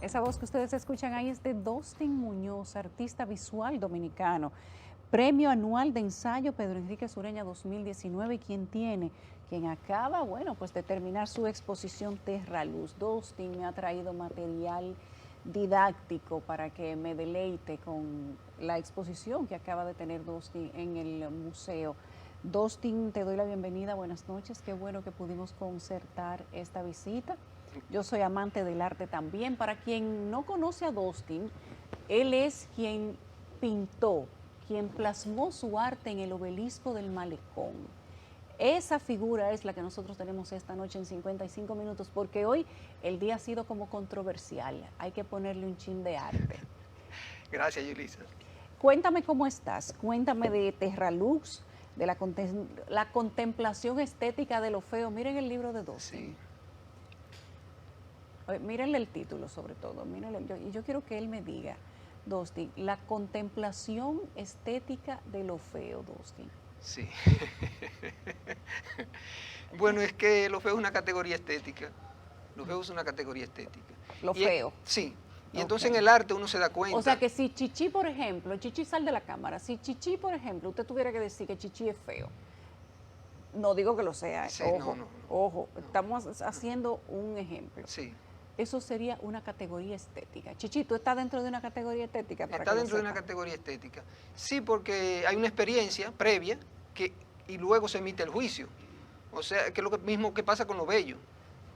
Esa voz que ustedes escuchan ahí es de Dostin Muñoz, artista visual dominicano. Premio Anual de Ensayo Pedro Enrique Sureña 2019, quien acaba, bueno, pues de terminar su exposición Terra Luz. Dostin me ha traído material didáctico para que me deleite con la exposición que acaba de tener Dostin en el museo. Dostin, te doy la bienvenida, buenas noches, qué bueno que pudimos concertar esta visita. Yo soy amante del arte también. Para quien no conoce a Dostin, él es quien pintó, quien plasmó su arte en el obelisco del Malecón. Esa figura es la que nosotros tenemos esta noche en 55 minutos, porque hoy el día ha sido como controversial. Hay que ponerle un chin de arte. Gracias, Yulisa. Cuéntame cómo estás, cuéntame de Terra Luz, de la contemplación estética de lo feo. Miren el libro de Dostin. Sí. Mírenle el título sobre todo, mírenle, yo quiero que él me diga, Dostin, la contemplación estética de lo feo, Dostin. Sí. Bueno, es que lo feo es una categoría estética. Lo feo es una categoría estética. Lo feo. Sí. Y Ok. entonces en el arte uno se da cuenta. O sea que si Chichi, por ejemplo, Chichi sal de la cámara, si Chichi, por ejemplo, usted tuviera que decir que Chichi es feo, no digo que lo sea, Sí, ojo, no. ojo, estamos haciendo un ejemplo. Sí. Eso sería una categoría estética. Chichi, ¿tú estás dentro de una categoría estética? Está dentro de una categoría estética. Sí, porque hay una experiencia previa y luego se emite el juicio. O sea, que es lo mismo que pasa con lo bello.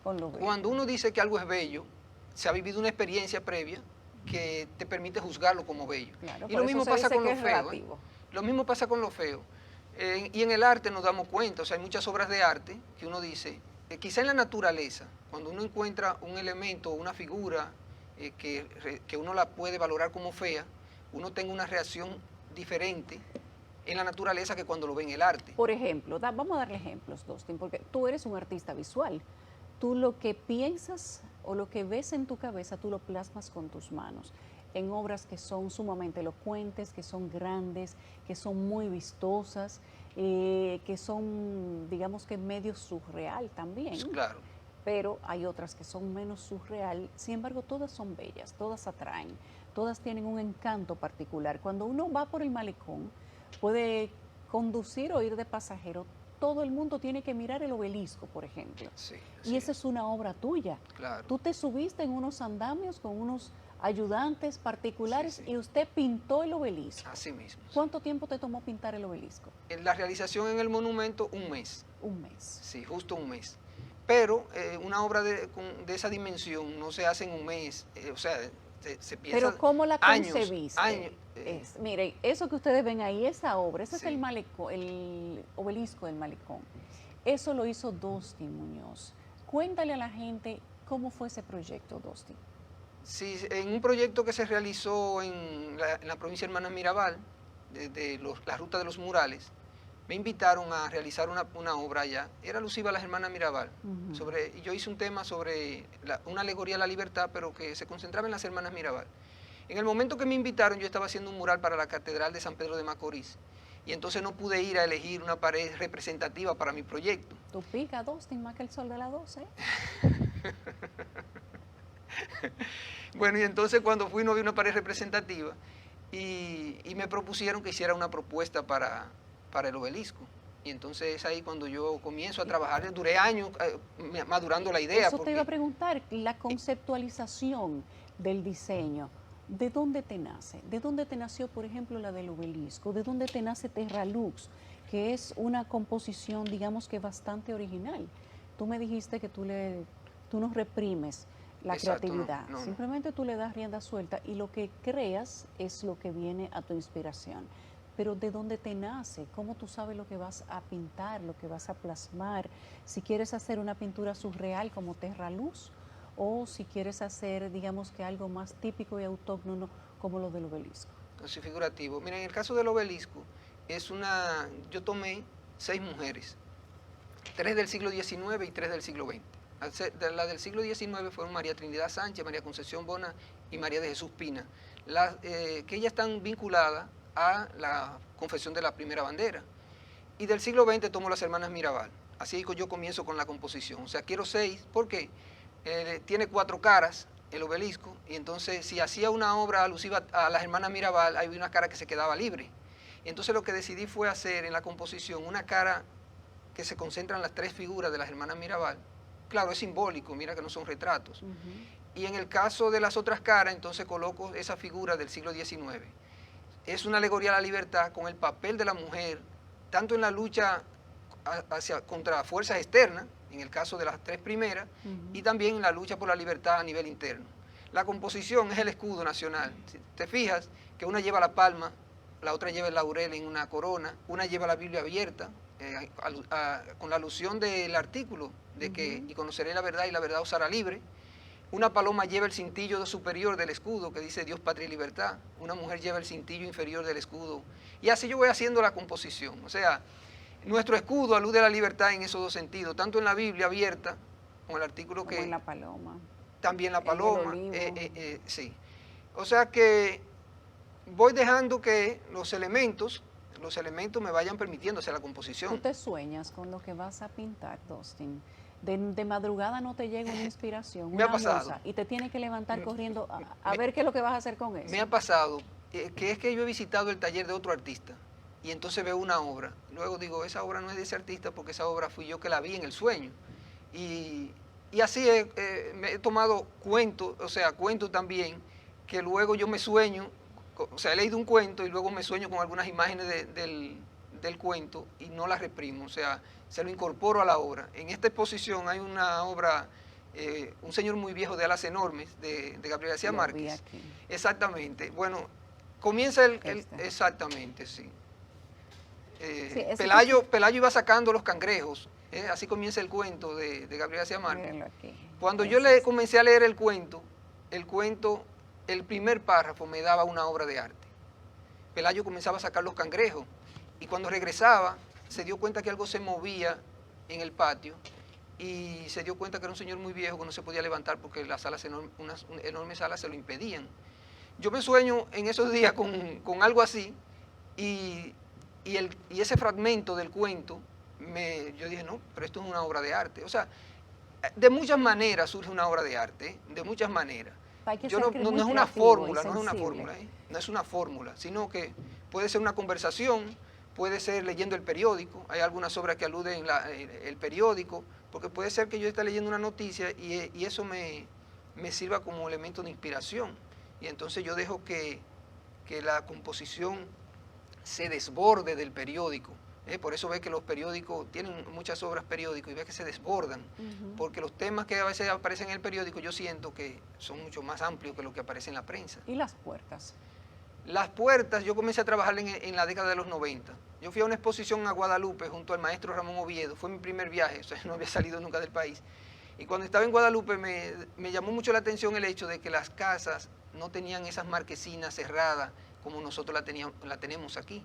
Con lo bello. Cuando uno dice que algo es bello, se ha vivido una experiencia previa que te permite juzgarlo como bello. Claro, Y lo mismo pasa con lo feo. relativo. Lo mismo pasa con lo feo. Y en el arte nos damos cuenta, o sea, hay muchas obras de arte que uno dice, quizá en la naturaleza, cuando uno encuentra un elemento o una figura que uno la puede valorar como fea, uno tenga una reacción diferente en la naturaleza que cuando lo ve en el arte. Por ejemplo, vamos a darle ejemplos, Dostin, porque tú eres un artista visual. Tú lo que piensas o lo que ves en tu cabeza, tú lo plasmas con tus manos en obras que son sumamente elocuentes, que son grandes, que son muy vistosas, que son, digamos que medio surreal también. Claro. Pero hay otras que son menos surreal, sin embargo todas son bellas, todas atraen, todas tienen un encanto particular. Cuando uno va por el malecón, puede conducir o ir de pasajero, todo el mundo tiene que mirar el obelisco, por ejemplo. Sí, y esa es una obra tuya. Claro. Tú te subiste en unos andamios con unos ayudantes particulares Sí, sí. y usted pintó el obelisco. Así mismo. ¿Cuánto tiempo te tomó pintar el obelisco? En la realización en el monumento, un mes. Un mes. Sí, justo un mes. Pero una obra de esa dimensión no se hace en un mes, o sea, se piensa. Pero ¿cómo la años, concebiste? años. Miren, eso que ustedes ven ahí, esa obra, ese Sí. es el obelisco del malecón. Eso lo hizo Dostin Muñoz. Cuéntale a la gente cómo fue ese proyecto, Dostin. Sí, en un proyecto que se realizó en la provincia de Hermanas Mirabal, la ruta de los murales, me invitaron a realizar una obra allá. Era alusiva a las Hermanas Mirabal. Y yo hice un tema sobre una alegoría a la libertad, pero que se concentraba en las Hermanas Mirabal. En el momento que me invitaron, yo estaba haciendo un mural para la Catedral de San Pedro de Macorís. Y entonces no pude ir a elegir una pared representativa para mi proyecto. Tú pica, Dostin, más que el sol de las 12. Bueno, y entonces cuando fui no vi una pared representativa y me propusieron que hiciera una propuesta para el obelisco. Y entonces es ahí cuando yo comienzo a trabajar. Duré años madurando la idea. Eso te iba a preguntar, la conceptualización del diseño, ¿de dónde te nace? ¿De dónde te nació, por ejemplo, la del obelisco? ¿De dónde te nace Terra Luz? Que es una composición, digamos que bastante original. Tú me dijiste que tú no reprimes la Exacto, creatividad, no. simplemente tú le das rienda suelta y lo que creas es lo que viene a tu inspiración. Pero ¿de dónde te nace? ¿Cómo tú sabes lo que vas a pintar, lo que vas a plasmar? Si quieres hacer una pintura surreal como Terra Luz o si quieres hacer, digamos que algo más típico y autóctono como lo del obelisco. Así figurativo. Mira, en el caso del obelisco, yo tomé 6 mujeres, 3 del siglo XIX y 3 del siglo XX. La del siglo XIX fueron María Trinidad Sánchez, María Concepción Bona y María de Jesús Pina, que ellas están vinculadas a la confesión de la primera bandera. Y del siglo XX tomo las Hermanas Mirabal. Así que yo comienzo con la composición. O sea, quiero 6, ¿por qué? Tiene 4 caras, el obelisco, y entonces si hacía una obra alusiva a las hermanas Mirabal, había una cara que se quedaba libre. Entonces lo que decidí fue hacer en la composición una cara que se concentra en las tres figuras de las hermanas Mirabal. Claro, es simbólico, mira que no son retratos. Y en el caso de las otras caras, entonces coloco esa figura del siglo XIX. Es una alegoría a la libertad con el papel de la mujer, tanto en la lucha contra fuerzas externas, en el caso de las tres primeras, y también en la lucha por la libertad a nivel interno. La composición es el escudo nacional. Si te fijas que una lleva la palma, la otra lleva el laurel en una corona, una lleva la Biblia abierta, con la alusión del artículo de que y conoceré la verdad y la verdad os hará libre. Una paloma lleva el cintillo superior del escudo que dice Dios, patria y libertad. Una mujer lleva el cintillo inferior del escudo. Y así yo voy haciendo la composición. O sea, nuestro escudo alude a la libertad en esos dos sentidos, tanto en la Biblia abierta, con el artículo como que... en la paloma. También la paloma. Sí. O sea que voy dejando que los elementos me vayan permitiendo hacer la composición. ¿Tú te sueñas con lo que vas a pintar, Dustin? De madrugada no te llega una inspiración, me ha pasado. Musa, y te tienes que levantar corriendo a ver qué es lo que vas a hacer con eso. Me ha pasado, que es que yo he visitado el taller de otro artista y entonces veo una obra. Luego digo, esa obra no es de ese artista porque esa obra fui yo que la vi en el sueño. Y así me he tomado cuentos, o sea, cuentos también, que luego yo me sueño, o sea, he leído un cuento y luego me sueño con algunas imágenes del cuento y no las reprimo, o sea, se lo incorporo a la obra. En esta exposición hay una obra, Un señor muy viejo de alas enormes, de Gabriel García Márquez. Exactamente. Bueno, comienza exactamente, sí. Pelayo iba sacando los cangrejos, así comienza el cuento de Gabriel García Márquez. Cuando yo le comencé a leer el cuento, el primer párrafo me daba una obra de arte. Pelayo comenzaba a sacar los cangrejos y cuando regresaba se dio cuenta que algo se movía en el patio y se dio cuenta que era un señor muy viejo que no se podía levantar porque las alas unas enormes alas se lo impedían. Yo me sueño en esos días con algo así y ese fragmento del cuento, yo dije, no, pero esto es una obra de arte. O sea, de muchas maneras surge una obra de arte, de muchas maneras. No es una fórmula, no es una fórmula, sino que puede ser una conversación, puede ser leyendo el periódico, hay algunas obras que aluden el periódico, porque puede ser que yo esté leyendo una noticia y eso me sirva como elemento de inspiración. Y entonces yo dejo que la composición se desborde del periódico. Por eso ves que los periódicos tienen muchas obras periódicas y ves que se desbordan, porque los temas que a veces aparecen en el periódico yo siento que son mucho más amplios que lo que aparece en la prensa. ¿Y las puertas? Las puertas, yo comencé a trabajar en la década de los 90. Yo fui a una exposición a Guadalupe junto al maestro Ramón Oviedo, fue mi primer viaje, o sea, no había salido nunca del país. Y cuando estaba en Guadalupe me llamó mucho la atención el hecho de que las casas no tenían esas marquesinas cerradas como nosotros la tenemos aquí.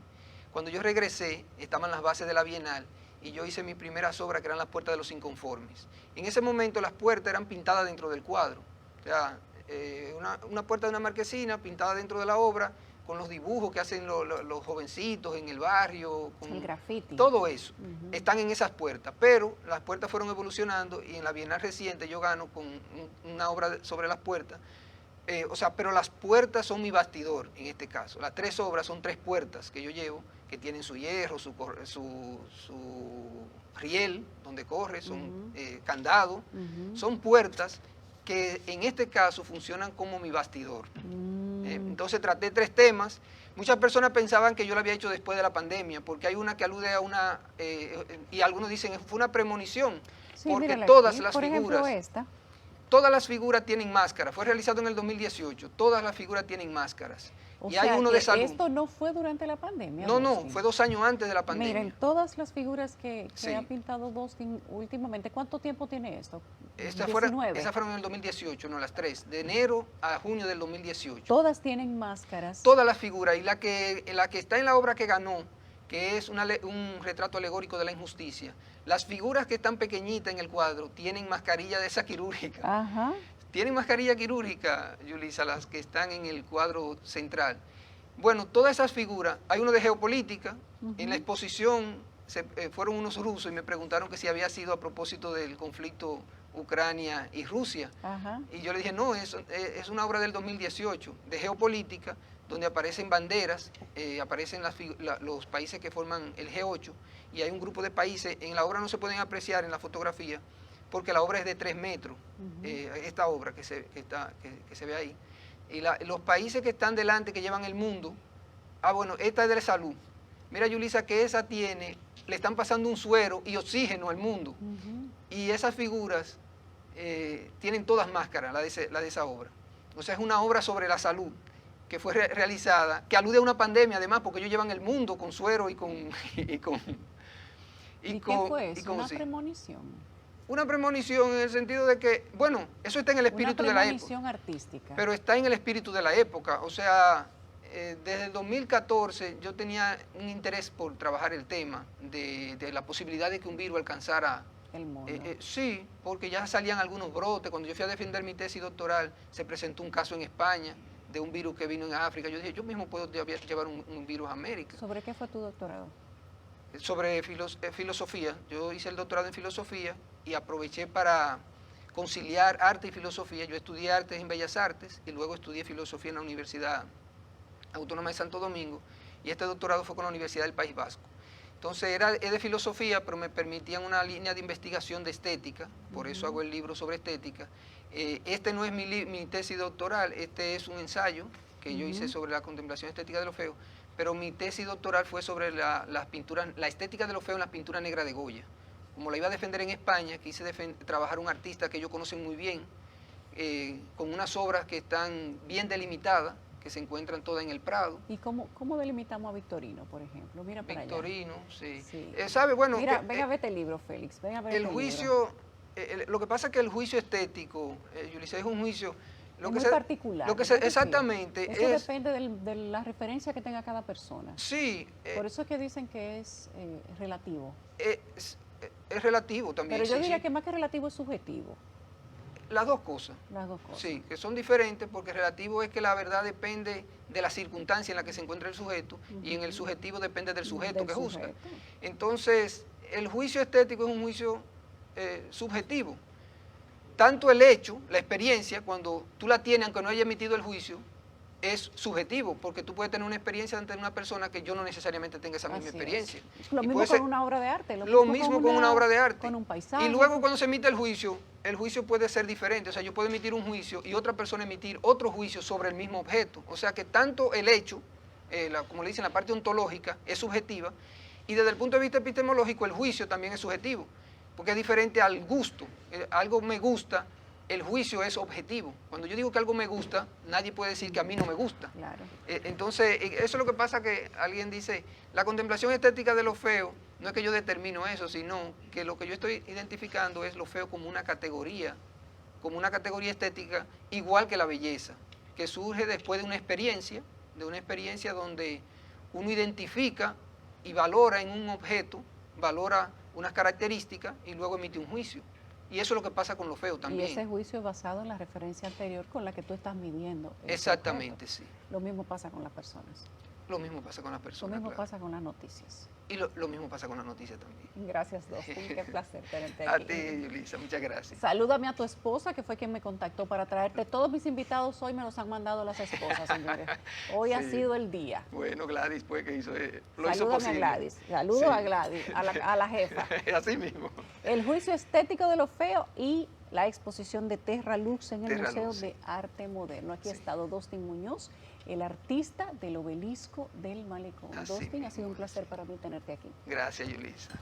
Cuando yo regresé, estaban las bases de la Bienal y yo hice mis primeras obras que eran las puertas de los inconformes. En ese momento las puertas eran pintadas dentro del cuadro. O sea, una puerta de una marquesina pintada dentro de la obra con los dibujos que hacen los jovencitos en el barrio. Con el graffiti. Todo eso. Están en esas puertas. Pero las puertas fueron evolucionando y en la Bienal reciente yo gano con una obra sobre las puertas. Pero las puertas son mi bastidor en este caso. Las tres obras son tres puertas que yo llevo, que tienen su hierro, su riel donde corre, son candado. Son puertas que en este caso funcionan como mi bastidor. Entonces traté tres temas. Muchas personas pensaban que yo lo había hecho después de la pandemia, porque hay una que alude a una, y algunos dicen que fue una premonición, sí, porque todas las figuras... Por ejemplo, esta. Todas las figuras tienen máscara. Fue realizado en el 2018. Todas las figuras tienen máscaras. O sea, hay uno de salud. ¿Esto no fue durante la pandemia? No, fue 2 años antes de la pandemia. Miren, todas las figuras que ha pintado Dustin últimamente, ¿cuánto tiempo tiene esto? Esas fueron en el 2018, no las tres. De enero a junio del 2018. Todas tienen máscaras. Todas las figuras. Y la que está en la obra que ganó, que es un retrato alegórico de la injusticia. Las figuras que están pequeñitas en el cuadro tienen mascarilla de esa quirúrgica. Ajá. Tienen mascarilla quirúrgica, Yulisa, las que están en el cuadro central. Bueno, todas esas figuras, hay uno de geopolítica, en la exposición fueron unos rusos y me preguntaron que si había sido a propósito del conflicto Ucrania y Rusia. Ajá. Y yo le dije, no, es una obra del 2018 de geopolítica, donde aparecen banderas, aparecen los países que forman el G8, y hay un grupo de países, en la obra no se pueden apreciar en la fotografía, porque la obra es de 3 metros, esta obra que se ve ahí. Y los países que están delante, que llevan el mundo, bueno, esta es de salud. Mira, Yulisa, que esa le están pasando un suero y oxígeno al mundo. Y esas figuras tienen todas máscaras, la de esa obra. O sea, es una obra sobre la salud que fue realizada, que alude a una pandemia además, porque ellos llevan el mundo con suero ¿Y qué fue eso? ¿Una premonición? Una premonición en el sentido de que, bueno, eso está en el espíritu de la época. Una premonición artística. Pero está en el espíritu de la época. O sea, desde el 2014 yo tenía un interés por trabajar el tema de la posibilidad de que un virus alcanzara el mundo. Sí, porque ya salían algunos brotes. Cuando yo fui a defender mi tesis doctoral, se presentó un caso en España de un virus que vino en África. Yo dije, yo mismo puedo llevar un virus a América. ¿Sobre qué fue tu doctorado? Sobre filosofía. Yo hice el doctorado en filosofía y aproveché para conciliar arte y filosofía. Yo estudié artes en Bellas Artes y luego estudié filosofía en la Universidad Autónoma de Santo Domingo, y este doctorado fue con la Universidad del País Vasco. Entonces es de filosofía, pero me permitían una línea de investigación de estética, por eso hago el libro sobre estética. Este no es mi tesis doctoral, este es un ensayo que yo hice sobre la contemplación estética de lo feo, pero mi tesis doctoral fue sobre las pinturas, la estética de lo feo en las pinturas negras de Goya. Como la iba a defender en España, quise trabajar un artista que ellos conocen muy bien, con unas obras que están bien delimitadas, que se encuentran todas en el Prado. ¿Y cómo delimitamos a Victorino, por ejemplo? Mira para Victorino, allá. Sí. ¿Sabe? Bueno, mira, ven a ver este libro, Félix. Ven a ver el juicio, lo que pasa es que el juicio estético, Yulisa, es un juicio... muy particular. Exactamente. Eso depende de la referencia que tenga cada persona. Sí. Por eso es que dicen que es relativo. Es relativo también. Pero yo diría que más que relativo es subjetivo. Las dos cosas. Las dos cosas. Sí, que son diferentes, porque relativo es que la verdad depende de la circunstancia en la que se encuentra el sujeto, y en el subjetivo depende del sujeto que juzga. Entonces, el juicio estético es un juicio subjetivo. Tanto el hecho, la experiencia, cuando tú la tienes, aunque no haya emitido el juicio, es subjetivo, porque tú puedes tener una experiencia ante una persona que yo no necesariamente tenga esa misma experiencia. Lo mismo con una obra de arte. Lo mismo con una obra de arte. Con un paisaje. Y luego cuando se emite el juicio puede ser diferente. O sea, yo puedo emitir un juicio y otra persona emitir otro juicio sobre el mismo objeto. O sea que tanto el hecho, como le dicen, la parte ontológica, es subjetiva, y desde el punto de vista epistemológico el juicio también es subjetivo, porque es diferente al gusto. Algo me gusta, el juicio es objetivo. Cuando yo digo que algo me gusta, nadie puede decir que a mí no me gusta. Claro. Entonces, eso es lo que pasa, que alguien dice, la contemplación estética de lo feo, no es que yo determino eso, sino que lo que yo estoy identificando es lo feo como una categoría estética, igual que la belleza, que surge después de una experiencia donde uno identifica y valora en un objeto, valora unas características y luego emite un juicio. Y eso es lo que pasa con lo feo también. Y ese juicio es basado en la referencia anterior con la que tú estás midiendo. Exactamente, sí. Lo mismo pasa con las personas. Lo mismo pasa con las personas. Lo mismo pasa con las noticias. Y lo mismo pasa con las noticias también. Gracias, Dostin. Qué placer tenerte aquí. A ti, Yulisa, muchas gracias. Salúdame a tu esposa, que fue quien me contactó para traerte. Todos mis invitados hoy me los han mandado las esposas, señores. Hoy ha sido el día. Bueno, Gladys, pues, que hizo posible. Salúdame a Gladys. Saludo a Gladys, a la jefa. Así mismo. El juicio estético de lo feo y la exposición de Terra Lux en el Museo de Arte Moderno. Aquí ha estado Dostin Muñoz, el artista del obelisco del Malecón. Dostin, ha sido un placer para mí tenerte aquí. Gracias, Yulisa.